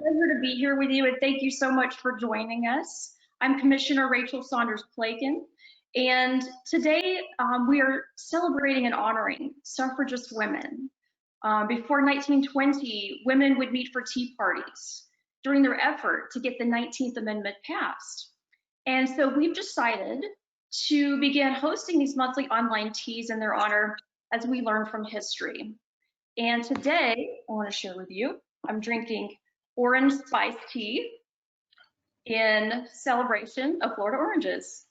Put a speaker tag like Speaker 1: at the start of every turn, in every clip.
Speaker 1: pleasure to be here with you, and thank you so much for joining us. I'm Commissioner Rachel Saunders-Plakin, and today we are celebrating and honoring suffragist women. Before 1920, women would meet for tea parties during their effort to get the 19th Amendment passed. And so we've decided to begin hosting these monthly online teas in their honor as we learn from history. And today, I want to share with you, I'm drinking orange spice tea in celebration of Florida oranges.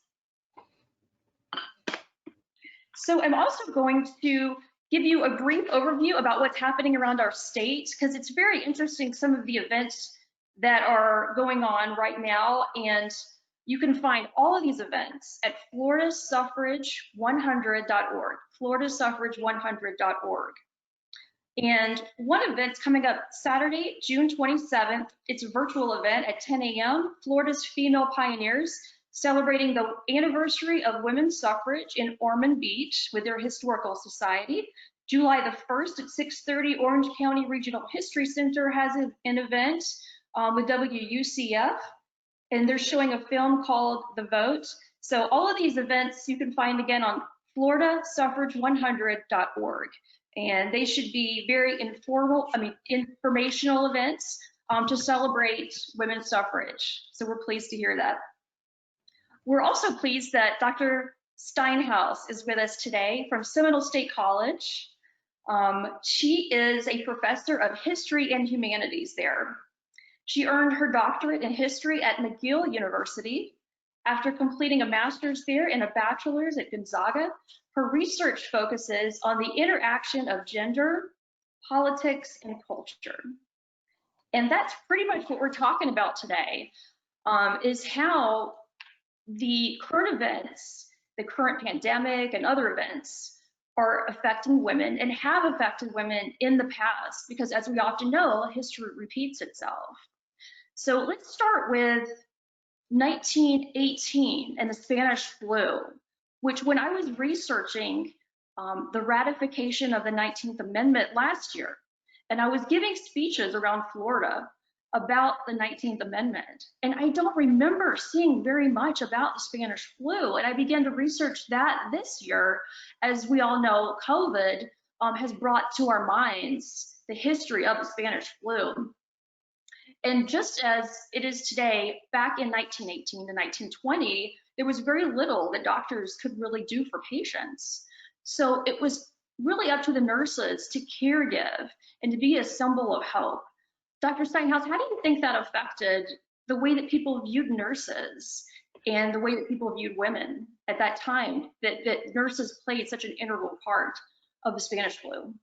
Speaker 1: So I'm also going to give you a brief overview about what's happening around our state, because it's very interesting, some of the events that are going on right now. And you can find all of these events at floridasuffrage100.org, floridasuffrage100.org. And one event's coming up Saturday, June 27th. It's a virtual event at 10 a.m. Florida's Female Pioneers, celebrating the anniversary of women's suffrage in Ormond Beach with their historical society. July the 1st at 6:30, Orange County Regional History Center has an event with WUCF, and they're showing a film called The Vote. So all of these events you can find again on floridasuffrage100.org. And they should be very informational events to celebrate women's suffrage. So we're pleased to hear that. We're also pleased that Dr. Steinhaus is with us today from Seminole State College. She is a professor of history and humanities there. She earned her doctorate in history at McGill University. After completing a master's there and a bachelor's at Gonzaga, her research focuses on the interaction of gender, politics, and culture. And that's pretty much what we're talking about today, is how the current events, the current pandemic and other events are affecting women and have affected women in the past, because as we often know, history repeats itself. So let's start with 1918 and the Spanish flu, which when I was researching the ratification of the 19th Amendment last year, and I was giving speeches around Florida about the 19th Amendment, and I don't remember seeing very much about the Spanish flu, and I began to research that this year. As we all know, COVID has brought to our minds the history of the Spanish flu. And just as it is today, back in 1918 to 1920, there was very little that doctors could really do for patients. So it was really up to the nurses to care give and to be a symbol of hope. Dr. Steinhaus, how do you think that affected the way that people viewed nurses and the way that people viewed women at that time, that nurses played such an integral part of the Spanish flu?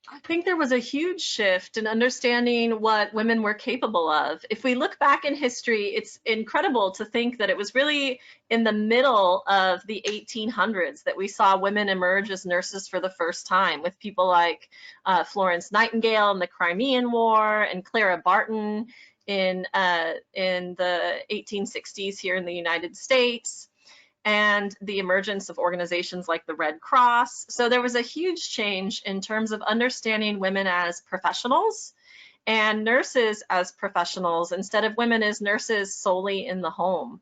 Speaker 2: I think there was a huge shift in understanding what women were capable of. If we look back in history, it's incredible to think that it was really in the middle of the 1800s that we saw women emerge as nurses for the first time, with people like Florence Nightingale in the Crimean War and Clara Barton in the 1860s here in the United States, and the emergence of organizations like the Red Cross. So there was a huge change in terms of understanding women as professionals and nurses as professionals, instead of women as nurses solely in the home.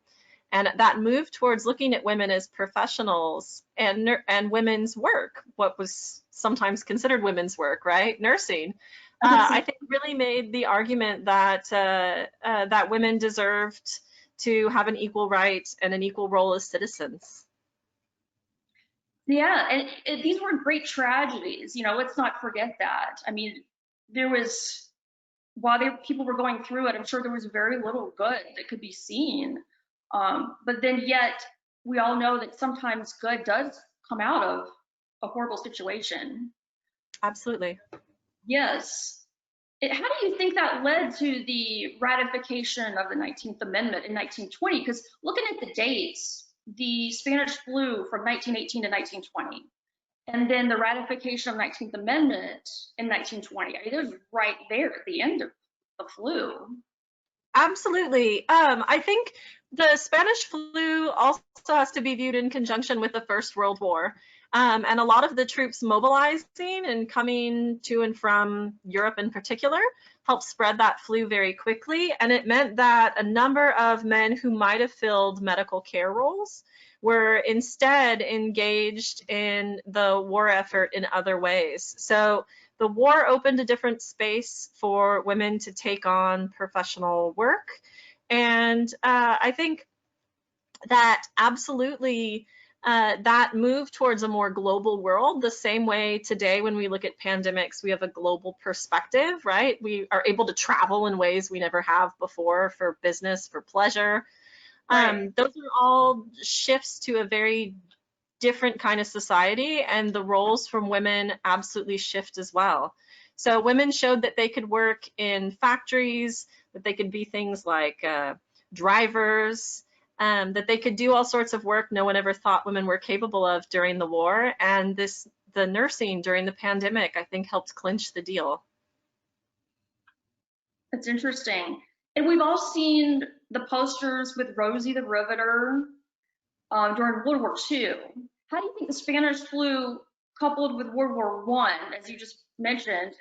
Speaker 2: And that move towards looking at women as professionals and women's work, what was sometimes considered women's work, right? Nursing. I think really made the argument that that women deserved to have an equal right and an equal role as citizens.
Speaker 1: Yeah, and these were great tragedies. You know, let's not forget that. I mean, there was, while people were going through it, I'm sure there was very little good that could be seen. But then yet, we all know that sometimes good does come out of a horrible situation.
Speaker 2: Absolutely.
Speaker 1: Yes. How do you think that led to the ratification of the 19th Amendment in 1920? Because looking at the dates, the Spanish flu from 1918 to 1920, and then the ratification of the 19th Amendment in 1920. I mean, it was right there at the end of the flu.
Speaker 2: Absolutely. I think the Spanish flu also has to be viewed in conjunction with the First World War. And a lot of the troops mobilizing and coming to and from Europe in particular helped spread that flu very quickly. And it meant that a number of men who might have filled medical care roles were instead engaged in the war effort in other ways. So the war opened a different space for women to take on professional work. And I think that absolutely that move towards a more global world, the same way today when we look at pandemics, we have a global perspective, right? We are able to travel in ways we never have before for business, for pleasure.
Speaker 1: Right.
Speaker 2: Those are all shifts to a very different kind of society, and the roles from women absolutely shift as well. So women showed that they could work in factories, that they could be things like drivers, that they could do all sorts of work no one ever thought women were capable of during the war. And the nursing during the pandemic, I think, helped clinch the deal.
Speaker 1: That's interesting. And we've all seen the posters with Rosie the Riveter during World War II. How do you think the Spanish flu, coupled with World War I, as you just mentioned,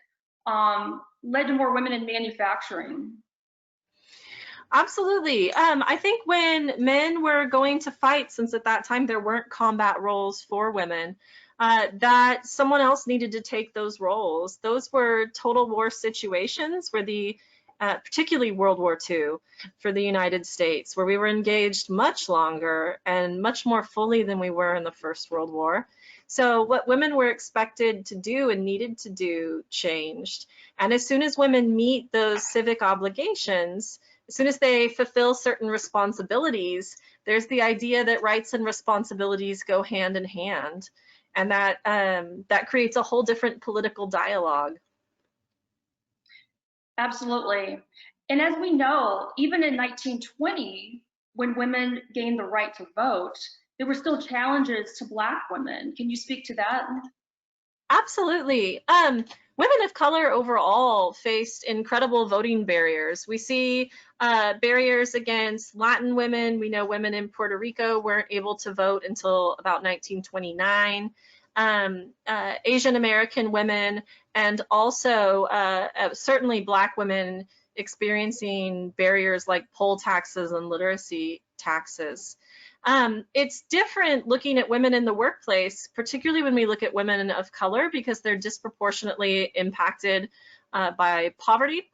Speaker 1: led to more women in manufacturing?
Speaker 2: Absolutely. I think when men were going to fight, since at that time there weren't combat roles for women, that someone else needed to take those roles. Those were total war situations where particularly World War II for the United States, where we were engaged much longer and much more fully than we were in the First World War. So what women were expected to do and needed to do changed. And as soon as women meet those civic obligations, as soon as they fulfill certain responsibilities, there's the idea that rights and responsibilities go hand in hand, and that creates a whole different political dialogue.
Speaker 1: Absolutely. And as we know, even in 1920, when women gained the right to vote, there were still challenges to Black women. Can you speak to that?
Speaker 2: Absolutely. Women of color overall faced incredible voting barriers. We see barriers against Latin women. We know women in Puerto Rico weren't able to vote until about 1929. Asian American women, and also certainly Black women experiencing barriers like poll taxes and literacy taxes. It's different looking at women in the workplace, particularly when we look at women of color, because they're disproportionately impacted by poverty.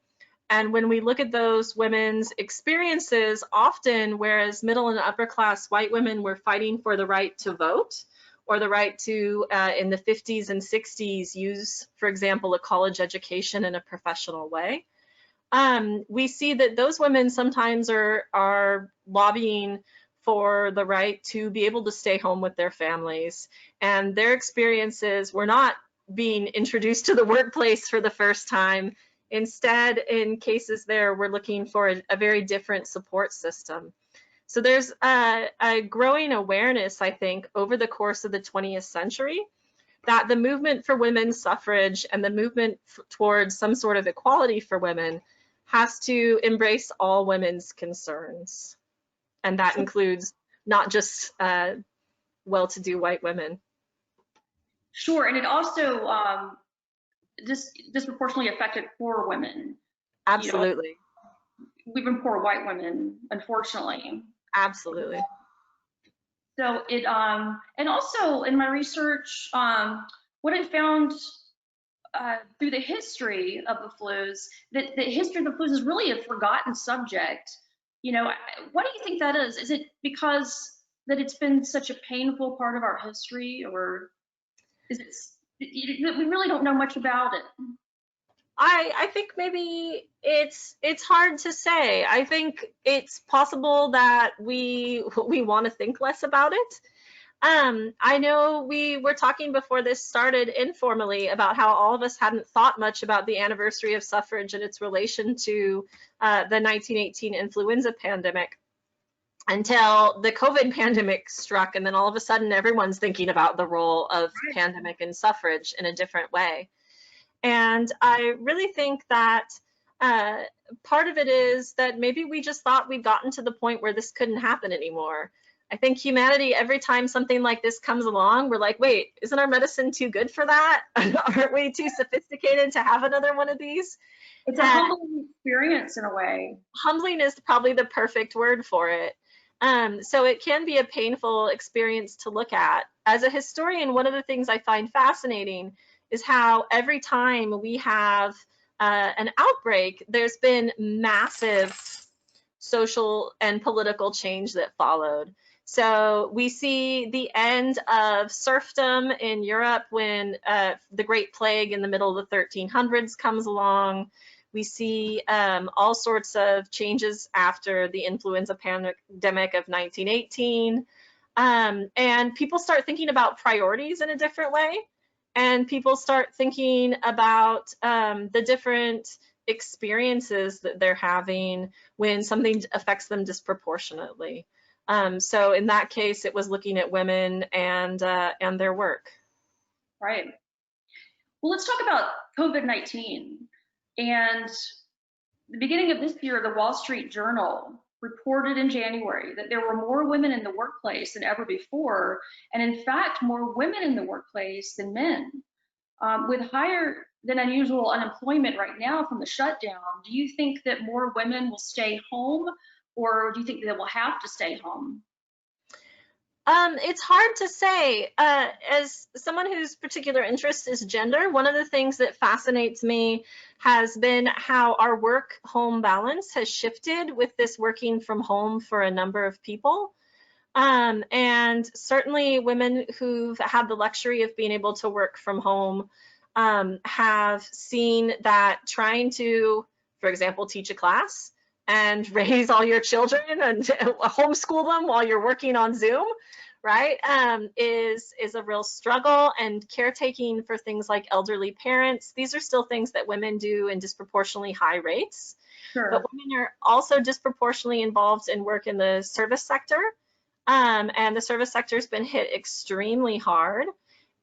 Speaker 2: And when we look at those women's experiences, often, whereas middle and upper class white women were fighting for the right to vote, or the right to, in the 50s and 60s, use, for example, a college education in a professional way, we see that those women sometimes are lobbying for the right to be able to stay home with their families. And their experiences were not being introduced to the workplace for the first time. Instead, in cases there, we're looking for a very different support system. So there's a growing awareness, I think, over the course of the 20th century that the movement for women's suffrage and the movement towards some sort of equality for women has to embrace all women's concerns. And that includes not just well-to-do white women.
Speaker 1: Sure, and it also disproportionately affected poor women.
Speaker 2: Absolutely.
Speaker 1: Even poor white women, unfortunately.
Speaker 2: Absolutely.
Speaker 1: So it and also in my research, what I found through the history of the flus, that the history of the flus is really a forgotten subject. What do you think that is? Is it because that it's been such a painful part of our history, or is it that we really don't know much about it?
Speaker 2: I think maybe it's hard to say. I think it's possible that we want to think less about it. I know we were talking before this started informally about how all of us hadn't thought much about the anniversary of suffrage and its relation to the 1918 influenza pandemic until the COVID pandemic struck, and then all of a sudden everyone's thinking about the role of pandemic and suffrage in a different way. And I really think that part of it is that maybe we just thought we'd gotten to the point where this couldn't happen anymore. I think humanity, every time something like this comes along, we're like, wait, isn't our medicine too good for that? Aren't we too sophisticated to have another one of these?
Speaker 1: It's a humbling experience in a way.
Speaker 2: Humbling is probably the perfect word for it. So it can be a painful experience to look at. As a historian, one of the things I find fascinating is how every time we have an outbreak, there's been massive social and political change that followed. So we see the end of serfdom in Europe when the Great Plague in the middle of the 1300s comes along. We see all sorts of changes after the influenza pandemic of 1918. And people start thinking about priorities in a different way. And people start thinking about the different experiences that they're having when something affects them disproportionately. So in that case, it was looking at women and their work.
Speaker 1: Right. Well, let's talk about COVID-19. And the beginning of this year, the Wall Street Journal reported in January that there were more women in the workplace than ever before, and in fact, more women in the workplace than men. With higher than unusual unemployment right now from the shutdown, do you think that more women will stay home, or do you think they will have to stay home?
Speaker 2: It's hard to say. As someone whose particular interest is gender, one of the things that fascinates me has been how our work-home balance has shifted with this working from home for a number of people. And certainly women who've had the luxury of being able to work from home have seen that trying to, for example, teach a class and raise all your children and homeschool them while you're working on Zoom, right, is a real struggle. And caretaking for things like elderly parents, these are still things that women do in disproportionately high rates.
Speaker 1: Sure.
Speaker 2: But women are also disproportionately involved in work in the service sector. And the service sector has been hit extremely hard.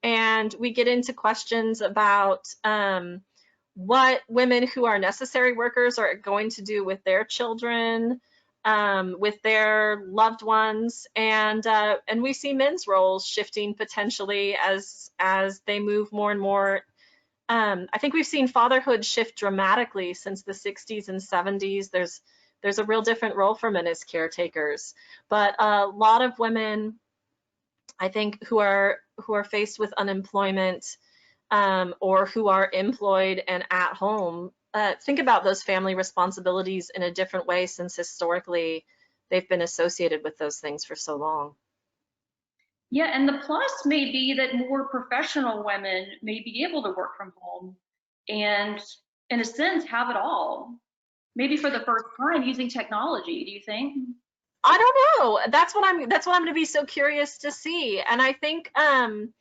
Speaker 2: And we get into questions about what women who are necessary workers are going to do with their children, with their loved ones, and we see men's roles shifting potentially as they move more and more. I think we've seen fatherhood shift dramatically since the 60s and 70s. There's a real different role for men as caretakers, but a lot of women, I think, who are faced with unemployment or who are employed and at home, think about those family responsibilities in a different way, since historically they've been associated with those things for so long.
Speaker 1: Yeah, and the plus may be that more professional women may be able to work from home and, in a sense, have it all. Maybe for the first time using technology, do you think?
Speaker 2: I don't know. That's what I'm going to be so curious to see. And I think, and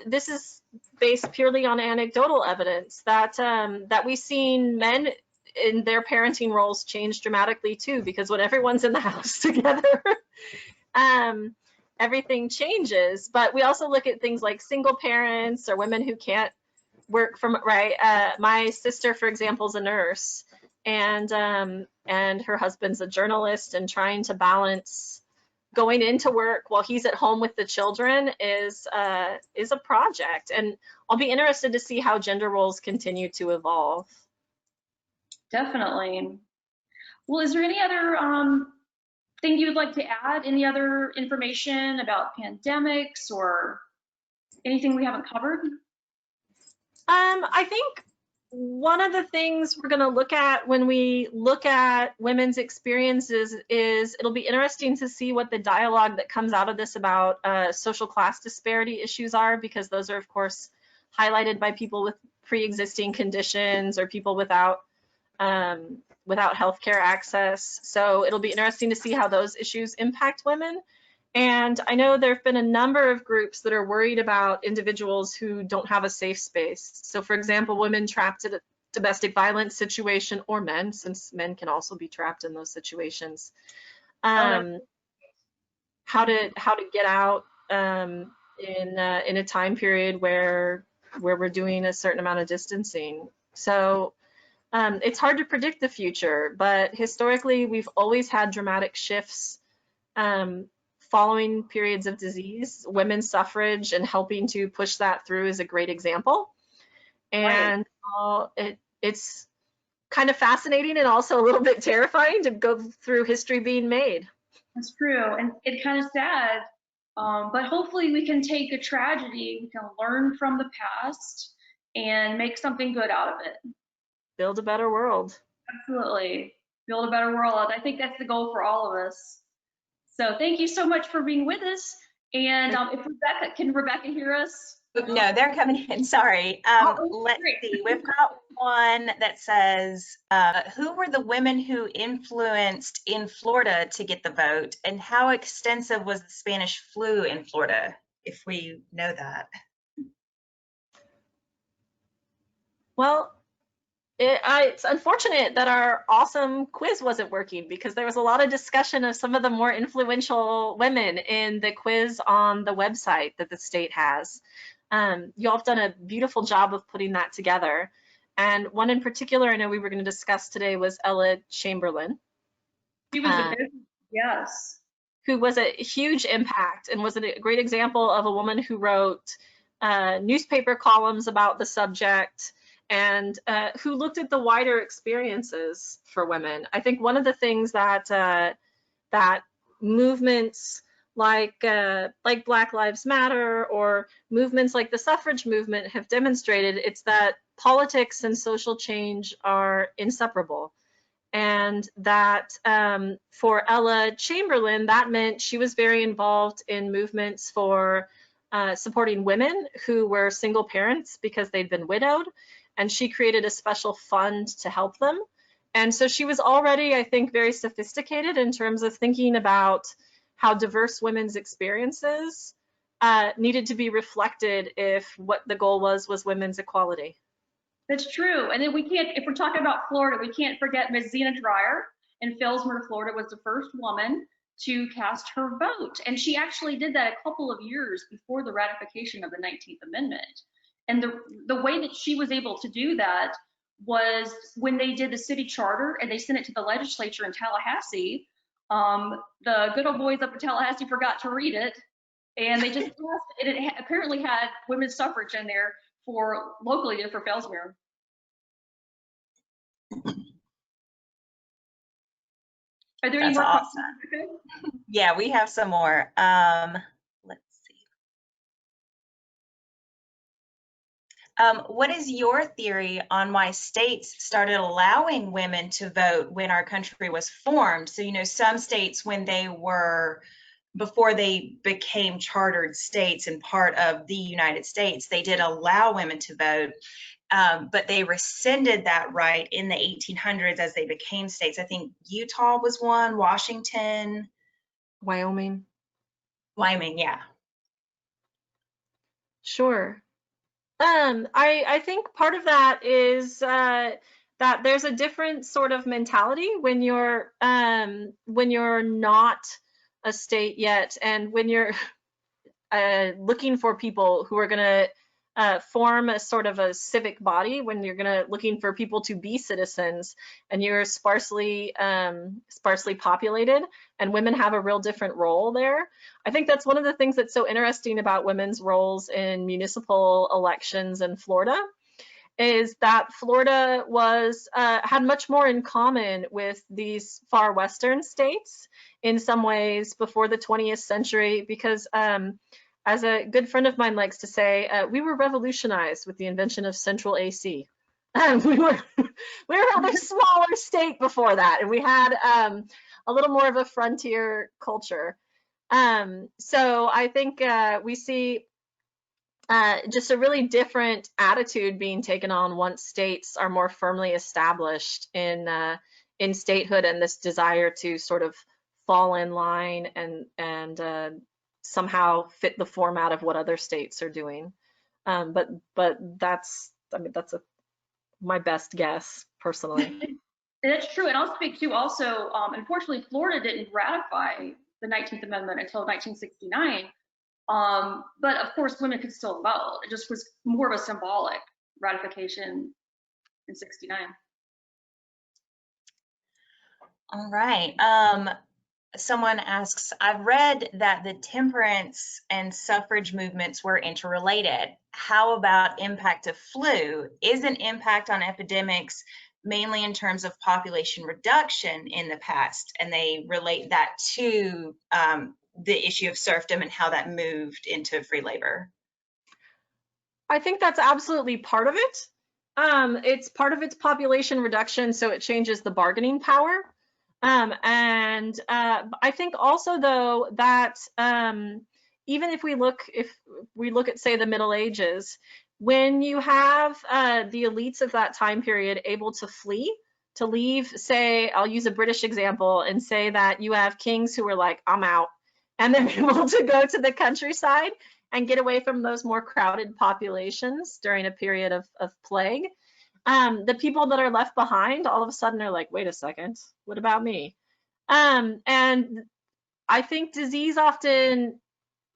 Speaker 2: this is based purely on anecdotal evidence, that we've seen men in their parenting roles change dramatically too, because when everyone's in the house together, everything changes. But we also look at things like single parents or women who can't work from, right? My sister, for example, is a nurse, and her husband's a journalist, and trying to balance going into work while he's at home with the children is a project. And I'll be interested to see how gender roles continue to evolve.
Speaker 1: Definitely. Well, is there any other thing you would like to add? Any other information about pandemics or anything we haven't covered?
Speaker 2: I think one of the things we're going to look at when we look at women's experiences is it'll be interesting to see what the dialogue that comes out of this about social class disparity issues are, because those are, of course, highlighted by people with pre-existing conditions or people without healthcare access. So it'll be interesting to see how those issues impact women. And I know there have been a number of groups that are worried about individuals who don't have a safe space. So for example, women trapped in a domestic violence situation, or men, since men can also be trapped in those situations. How to get out in a time period where we're doing a certain amount of distancing. So it's hard to predict the future, but historically we've always had dramatic shifts following periods of disease, women's suffrage and helping to push that through is a great example. And it's kind of fascinating and also a little bit terrifying to go through history being made.
Speaker 1: That's true, and it's kind of sad, but hopefully we can take a tragedy, we can learn from the past and make something good out of it.
Speaker 2: Build a better world.
Speaker 1: Absolutely. Build a better world. I think that's the goal for all of us. So thank you so much for being with us. And can Rebecca hear us?
Speaker 3: No, they're coming in. Sorry. Let's see. We've got one that says, who were the women who influenced in Florida to get the vote? And how extensive was the Spanish flu in Florida, if we know that?
Speaker 2: Well, it's unfortunate that our awesome quiz wasn't working, because there was a lot of discussion of some of the more influential women in the quiz on the website that the state has. You all have done a beautiful job of putting that together. And one in particular I know we were going to discuss today was Ella Chamberlain.
Speaker 1: She was yes.
Speaker 2: Who was a huge impact and was a great example of a woman who wrote newspaper columns about the subject, and who looked at the wider experiences for women. I think one of the things that that movements like Black Lives Matter or movements like the suffrage movement have demonstrated, it's that politics and social change are inseparable. And that for Ella Chamberlain, that meant she was very involved in movements for supporting women who were single parents because they'd been widowed, and she created a special fund to help them. And so she was already, I think, very sophisticated in terms of thinking about how diverse women's experiences needed to be reflected if what the goal was women's equality.
Speaker 1: That's true. And then we can't, if we're talking about Florida, we can't forget Ms. Enid Dryer in Fellsmere, Florida, was the first woman to cast her vote. And she actually did that a couple of years before the ratification of the 19th Amendment. And the way that she was able to do that was when they did the city charter and they sent it to the legislature in Tallahassee. The good old boys up in Tallahassee forgot to read it, and they just passed it. It apparently had women's suffrage in there for locally for Fellsmere. Are there any more
Speaker 3: awesome.
Speaker 1: questions? Okay.
Speaker 3: Yeah, we have some more. Let's see. What is your theory on why states started allowing women to vote when our country was formed? So, you know, some states, when they were, before they became chartered states and part of the United States, they did allow women to vote, but they rescinded that right in the 1800s as they became states. I think Utah was one, Washington.
Speaker 2: Wyoming,
Speaker 3: yeah.
Speaker 2: Sure. I think part of that is that there's a different sort of mentality when you're not a state yet, and when you're looking for people who are going to form a sort of a civic body, when you're looking for people to be citizens, and you're sparsely populated, and women have a real different role there. I think that's one of the things that's so interesting about women's roles in municipal elections in Florida, is that Florida was had much more in common with these far western states in some ways before the 20th century, because as a good friend of mine likes to say, we were revolutionized with the invention of central AC. We were a rather smaller state before that, and we had a little more of a frontier culture. So I think we see just a really different attitude being taken on once states are more firmly established in statehood, and this desire to sort of fall in line and somehow fit the format of what other states are doing. But that's, I mean, that's my best guess personally.
Speaker 1: That's true, and I'll speak to also, unfortunately, Florida didn't ratify the 19th Amendment until 1969. But of course, women could still vote. It just was more of a symbolic ratification in 69.
Speaker 3: All right. Someone asks, I've read that the temperance and suffrage movements were interrelated. How about impact of flu? Is an impact on epidemics mainly in terms of population reduction in the past? And they relate that to the issue of serfdom and how that moved into free labor.
Speaker 2: I think that's absolutely part of it. It's part of its population reduction, so it changes the bargaining power. I think also, though, that even if we look at, say, the Middle Ages, when you have the elites of that time period able to flee, to leave, say, I'll use a British example and say that you have kings who were like, I'm out, and they're able to go to the countryside and get away from those more crowded populations during a period of plague. The people that are left behind all of a sudden are like, wait a second, what about me? And I think disease often,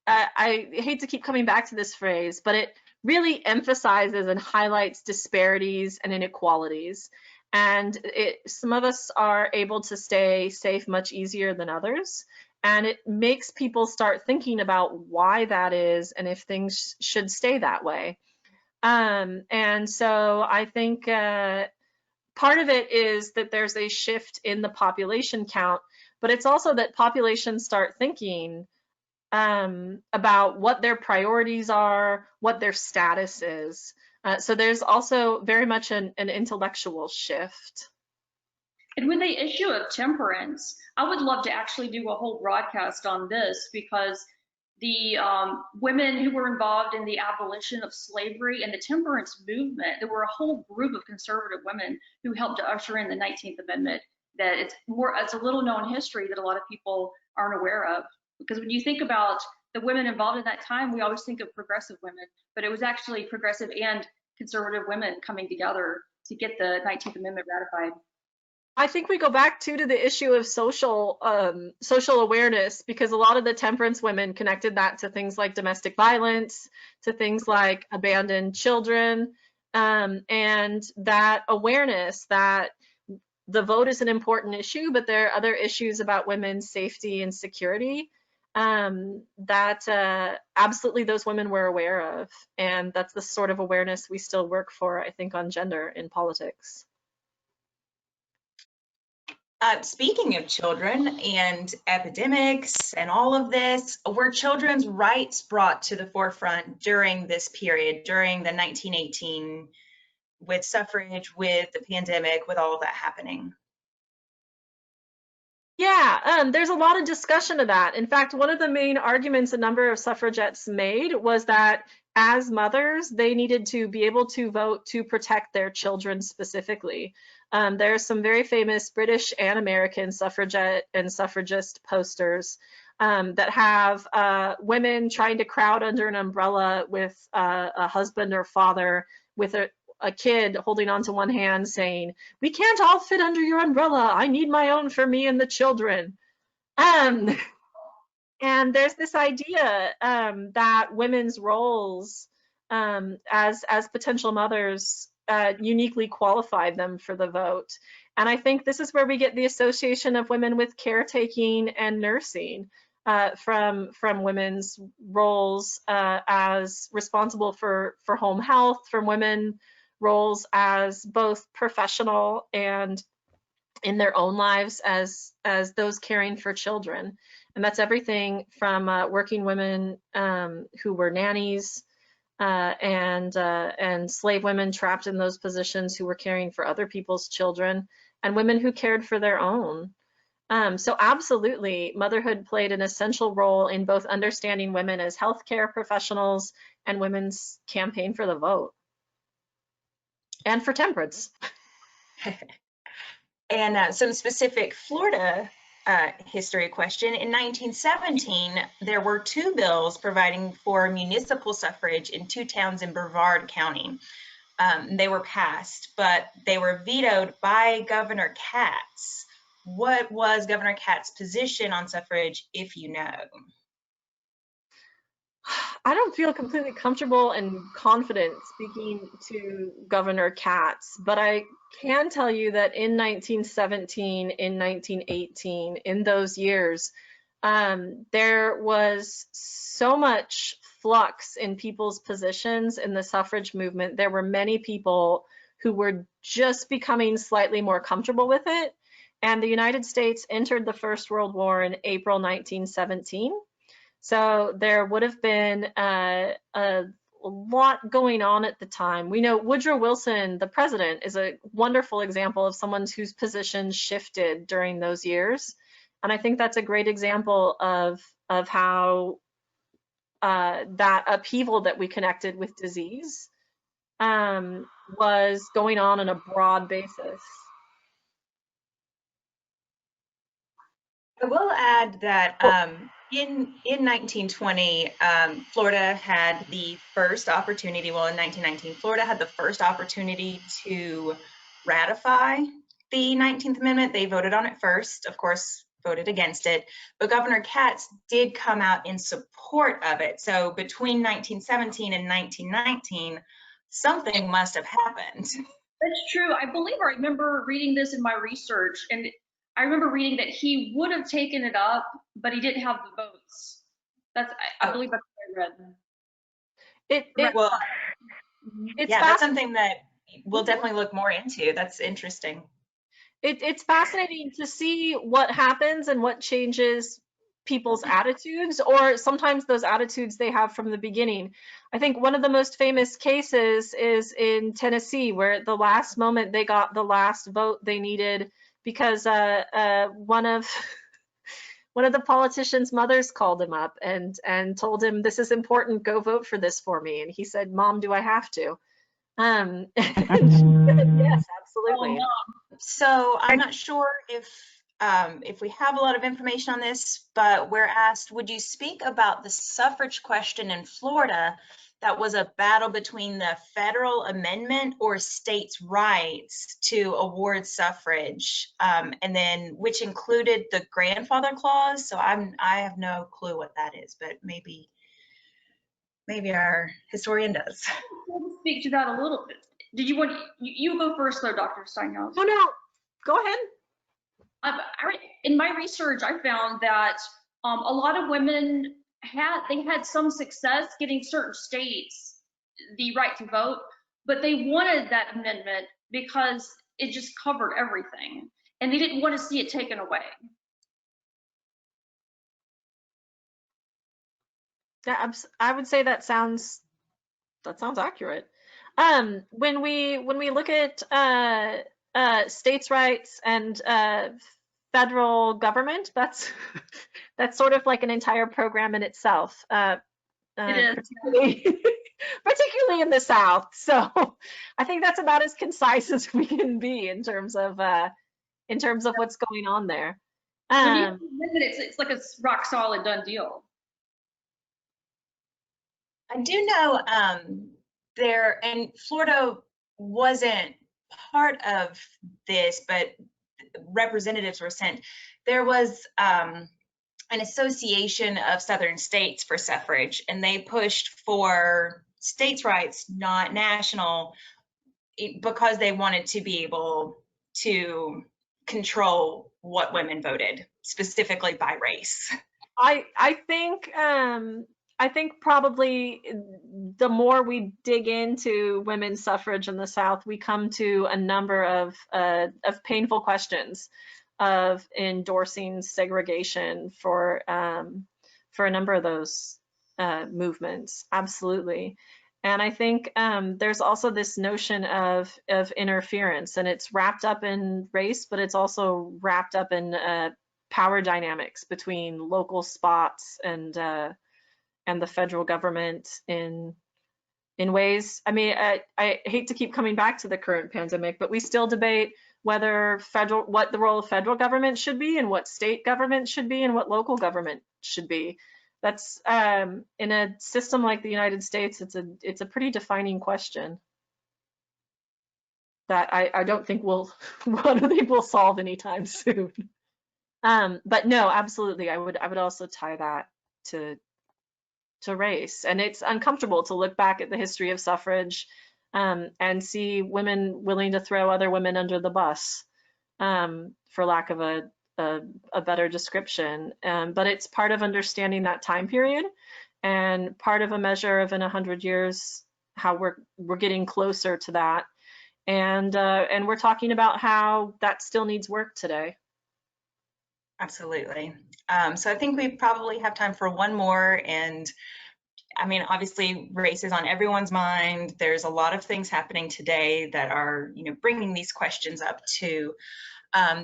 Speaker 2: I hate to keep coming back to this phrase, but it really emphasizes and highlights disparities and inequalities. And some of us are able to stay safe much easier than others. And it makes people start thinking about why that is and if things should stay that way. And so I think part of it is that there's a shift in the population count, but it's also that populations start thinking about what their priorities are, what their status is. So there's also very much an intellectual shift.
Speaker 1: And with the issue of temperance, I would love to actually do a whole broadcast on this, because the women who were involved in the abolition of slavery and the temperance movement, there were a whole group of conservative women who helped to usher in the 19th Amendment. That it's a little known history that a lot of people aren't aware of. Because when you think about the women involved in that time, we always think of progressive women, but it was actually progressive and conservative women coming together to get the 19th Amendment ratified.
Speaker 2: I think we go back to the issue of social awareness, because a lot of the temperance women connected that to things like domestic violence, to things like abandoned children, and that awareness that the vote is an important issue, but there are other issues about women's safety and security that absolutely those women were aware of. And that's the sort of awareness we still work for, I think, on gender in politics.
Speaker 3: Speaking of children and epidemics and all of this, were children's rights brought to the forefront during this period, during the 1918, with suffrage, with the pandemic, with all of that happening?
Speaker 2: Yeah, there's a lot of discussion of that. In fact, one of the main arguments a number of suffragettes made was that as mothers, they needed to be able to vote to protect their children specifically. There are some very famous British and American suffragette and suffragist posters that have women trying to crowd under an umbrella with a husband or father with a kid holding onto one hand saying, "We can't all fit under your umbrella. I need my own for me and the children." And there's this idea that women's roles as potential mothers uniquely qualified them for the vote. And I think this is where we get the association of women with caretaking and nursing from women's roles as responsible for home health, from women roles as both professional and in their own lives as those caring for children. And that's everything from working women who were nannies and slave women trapped in those positions who were caring for other people's children, and women who cared for their own. So absolutely, motherhood played an essential role in both understanding women as healthcare professionals and women's campaign for the vote. And for temperance.
Speaker 3: And some specific Florida history question. In 1917, there were 2 bills providing for municipal suffrage in 2 towns in Brevard County. They were passed, but they were vetoed by Governor Katz. What was Governor Katz's position on suffrage, if you know?
Speaker 2: I don't feel completely comfortable and confident speaking to Governor Katz, but I can tell you that in 1917, in 1918, in those years, there was so much flux in people's positions in the suffrage movement. There were many people who were just becoming slightly more comfortable with it. And the United States entered the First World War in April 1917. So there would have been a lot going on at the time. We know Woodrow Wilson, the president, is a wonderful example of someone whose position shifted during those years. And I think that's a great example of how that upheaval that we connected with disease was going on a broad basis.
Speaker 3: I will add that in 1920, Florida had the first opportunity, well, in 1919, Florida had the first opportunity to ratify the 19th Amendment. They voted on it first, of course, voted against it, but Governor Katz did come out in support of it. So between 1917 and 1919, something must have happened.
Speaker 1: That's true. I believe I remember reading this in my research, and I remember reading that he would have taken it up, but he didn't have the votes. I believe that's what I read.
Speaker 3: Well,
Speaker 2: it's
Speaker 3: yeah, that's something that we'll definitely look more into. That's interesting.
Speaker 2: It's fascinating to see what happens and what changes people's attitudes, or sometimes those attitudes they have from the beginning. I think one of the most famous cases is in Tennessee, where at the last moment they got the last vote they needed because one of the politicians' mothers called him up and told him, "This is important. Go vote for this for me." And he said, "Mom, do I have to?" And she said, "Yes, absolutely."
Speaker 1: Oh, no.
Speaker 3: So I'm not sure if we have a lot of information on this, but we're asked, would you speak about the suffrage question in Florida that was a battle between the federal amendment or states' rights to award suffrage, and then which included the grandfather clause? So I have no clue what that is, but maybe our historian does.
Speaker 1: We'll speak to that a little bit. Did you want you go first, though, Dr. Steinhaus?
Speaker 2: No, go ahead.
Speaker 1: In my research, I found that a lot of women had some success getting certain states the right to vote, but they wanted that amendment because it just covered everything, and they didn't want to see it taken away.
Speaker 2: Yeah, I would say that sounds accurate. When we look at states' rights and federal government, that's sort of like an entire program in itself.
Speaker 1: It is.
Speaker 2: Particularly in the South. So I think that's about as concise as we can be in terms of what's going on there.
Speaker 1: It's like a rock solid done deal.
Speaker 3: I do know and Florida wasn't part of this, but representatives were sent. There was an association of Southern states for suffrage, and they pushed for states' rights, not national, because they wanted to be able to control what women voted, specifically by race.
Speaker 2: I think probably the more we dig into women's suffrage in the South, we come to a number of painful questions of endorsing segregation for a number of those movements. Absolutely. And I think there's also this notion of interference, and it's wrapped up in race, but it's also wrapped up in power dynamics between local spots and the federal government in ways. I mean, I hate to keep coming back to the current pandemic, but we still debate what the role of federal government should be, and what state government should be, and what local government should be. That's in a system like the United States, it's a pretty defining question that I don't think we'll solve anytime soon. But no, absolutely, I would also tie that to race. And it's uncomfortable to look back at the history of suffrage and see women willing to throw other women under the bus, for lack of a better description. But it's part of understanding that time period, and part of a measure of in 100 years how we're getting closer to that. And we're talking about how that still needs work today.
Speaker 3: Absolutely. So I think we probably have time for one more. And I mean, obviously, race is on everyone's mind. There's a lot of things happening today that are, bringing these questions up too.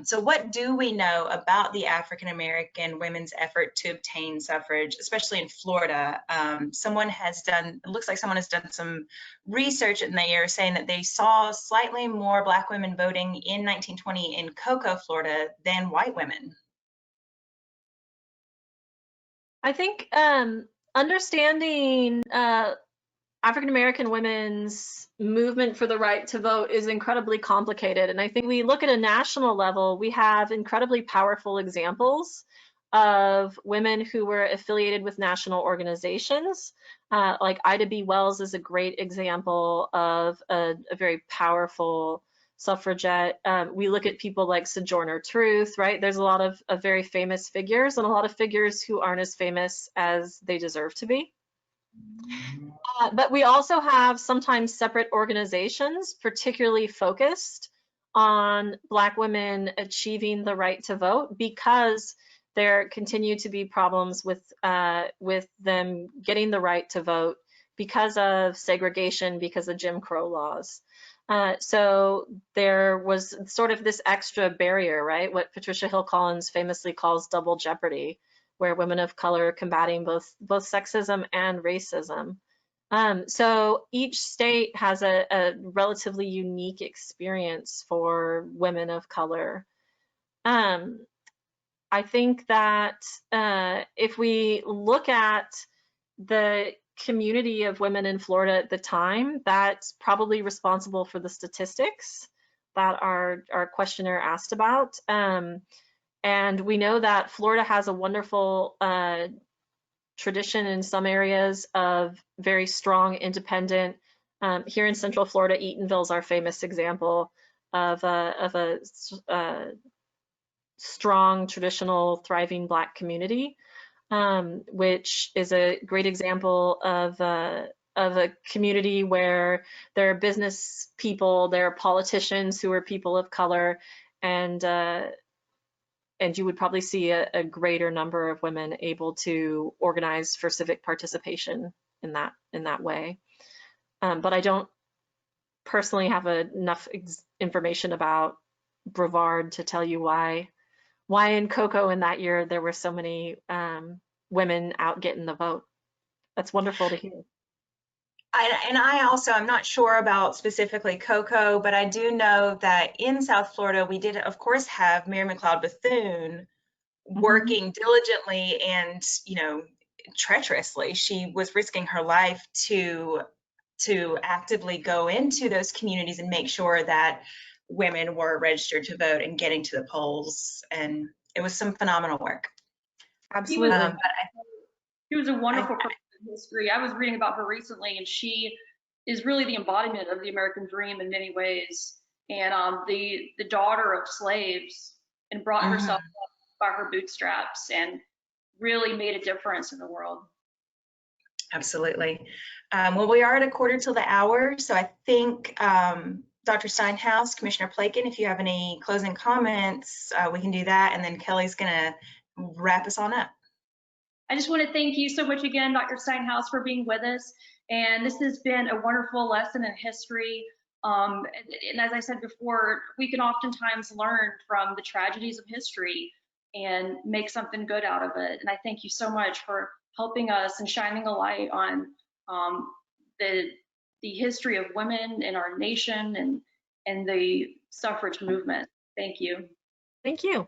Speaker 3: So what do we know about the African American women's effort to obtain suffrage, especially in Florida? It looks like someone has done some research, and they are saying that they saw slightly more Black women voting in 1920 in Cocoa, Florida than white women.
Speaker 2: I think understanding African American women's movement for the right to vote is incredibly complicated. And I think we look at a national level, we have incredibly powerful examples of women who were affiliated with national organizations. Like Ida B. Wells is a great example of a very powerful suffragette. We look at people like Sojourner Truth, right? There's a lot of very famous figures, and a lot of figures who aren't as famous as they deserve to be. But we also have sometimes separate organizations, particularly focused on Black women achieving the right to vote, because there continue to be problems with them getting the right to vote because of segregation, because of Jim Crow laws. So there was sort of this extra barrier, right? What Patricia Hill Collins famously calls double jeopardy, where women of color are combating both sexism and racism. So each state has a relatively unique experience for women of color. I think that if we look at the community of women in Florida at the time, that's probably responsible for the statistics that our questioner asked about. And we know that Florida has a wonderful tradition in some areas of very strong independent. Here in Central Florida, Eatonville is our famous example of a strong, traditional, thriving Black community, which is a great example of a community where there are business people, there are politicians who are people of color, and you would probably see a greater number of women able to organize for civic participation in that way. But I don't personally have enough information about Brevard to tell you why in Cocoa in that year there were so many women out getting the vote. That's wonderful to hear.
Speaker 3: I'm not sure about specifically Cocoa, but I do know that in South Florida, we did, of course, have Mary McLeod Bethune working diligently and, treacherously. She was risking her life to actively go into those communities and make sure that women were registered to vote and getting to the polls. And it was some phenomenal work.
Speaker 2: Absolutely.
Speaker 1: She was a wonderful person in history. I was reading about her recently, and she is really the embodiment of the American dream in many ways. And the daughter of slaves, and brought herself up by her bootstraps and really made a difference in the world.
Speaker 3: Absolutely. Well, we are at 1:45, so I think Dr. Steinhaus, Commissioner Plakin, if you have any closing comments, we can do that, and then Kelly's going to wrap us on up.
Speaker 1: I just want to thank you so much again, Dr. Steinhaus, for being with us. And this has been a wonderful lesson in history. And as I said before, we can oftentimes learn from the tragedies of history and make something good out of it. And I thank you so much for helping us and shining a light on the history of women in our nation and the suffrage movement. Thank you.
Speaker 2: Thank you.